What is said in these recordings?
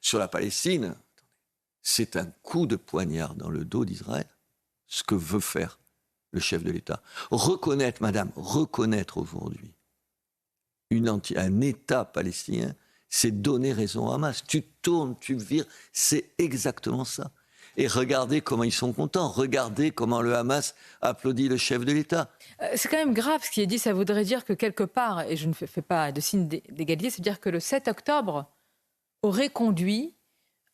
sur la Palestine, c'est un coup de poignard dans le dos d'Israël, ce que veut faire le chef de l'État. Reconnaître aujourd'hui un État palestinien, c'est donner raison à Hamas. Tu tournes, tu vires, c'est exactement ça. Et regardez comment ils sont contents, regardez comment le Hamas applaudit le chef de l'État. C'est quand même grave ce qui est dit, ça voudrait dire que quelque part, et je ne fais pas de signe d'égalité, c'est-à-dire que le 7 octobre aurait conduit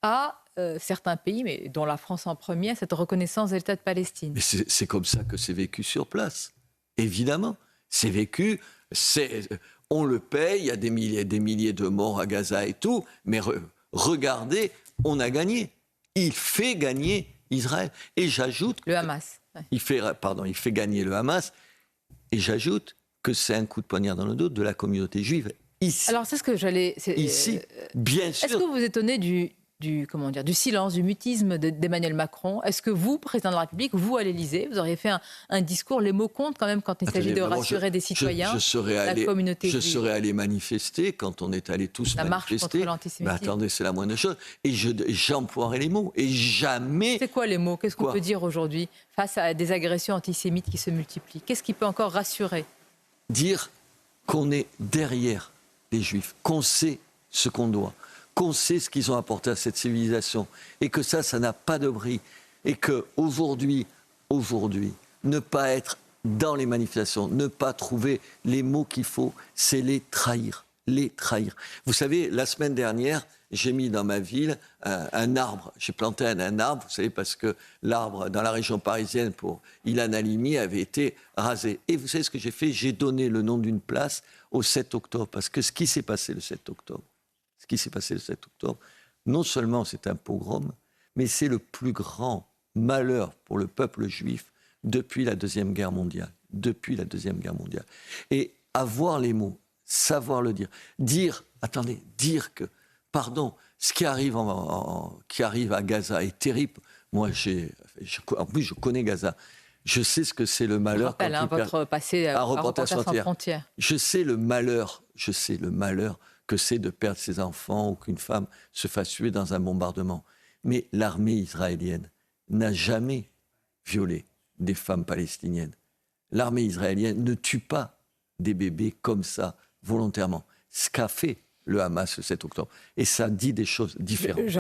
à certains pays, mais dont la France en premier, à cette reconnaissance de l'État de Palestine. Mais c'est comme ça que c'est vécu sur place, évidemment. C'est vécu, on le paye, il y a des milliers de morts à Gaza et tout, mais regardez, on a gagné. Il fait gagner Israël. Et j'ajoute... Le Hamas. Ouais. Il fait gagner le Hamas. Et j'ajoute que c'est un coup de poignard dans le dos de la communauté juive ici. Alors c'est ce que j'allais... Ici, bien sûr. Est-ce que vous vous étonnez du silence, du mutisme d'Emmanuel Macron? Est-ce que vous, président de la République, vous à l'Élysée, vous auriez fait un discours, les mots comptent quand même quand il s'agit de rassurer des citoyens, la communauté juive. Je serais allé manifester quand on est allés tous la manifester. Marche contre l'antisémitisme. Attendez, c'est la moindre chose. Et j'emploierai les mots. Et jamais... C'est quoi les mots? Qu'est-ce qu'on peut dire aujourd'hui face à des agressions antisémites qui se multiplient? Qu'est-ce qui peut encore rassurer? Dire qu'on est derrière les Juifs, qu'on sait ce qu'on doit, qu'on sait ce qu'ils ont apporté à cette civilisation, et que ça n'a pas de prix, et qu'aujourd'hui, ne pas être dans les manifestations, ne pas trouver les mots qu'il faut, c'est les trahir. Vous savez, la semaine dernière, j'ai mis dans ma ville un arbre. J'ai planté un arbre, vous savez, parce que l'arbre dans la région parisienne pour Ilan Halimi avait été rasé. Et vous savez ce que j'ai fait? J'ai donné le nom d'une place au 7 octobre, parce que ce qui s'est passé le 7 octobre, non seulement c'est un pogrom, mais c'est le plus grand malheur pour le peuple juif depuis la Deuxième Guerre mondiale. Et avoir les mots, savoir le dire. Dire que, pardon, ce qui arrive à Gaza est terrible. Moi, en plus, je connais Gaza. Je sais ce que c'est le malheur. Je rappelle votre passé à Reporters sans frontières. Je sais le malheur que c'est de perdre ses enfants ou qu'une femme se fasse tuer dans un bombardement. Mais l'armée israélienne n'a jamais violé des femmes palestiniennes. L'armée israélienne ne tue pas des bébés comme ça, volontairement. Ce qu'a fait le Hamas le 7 octobre. Et ça dit des choses différentes.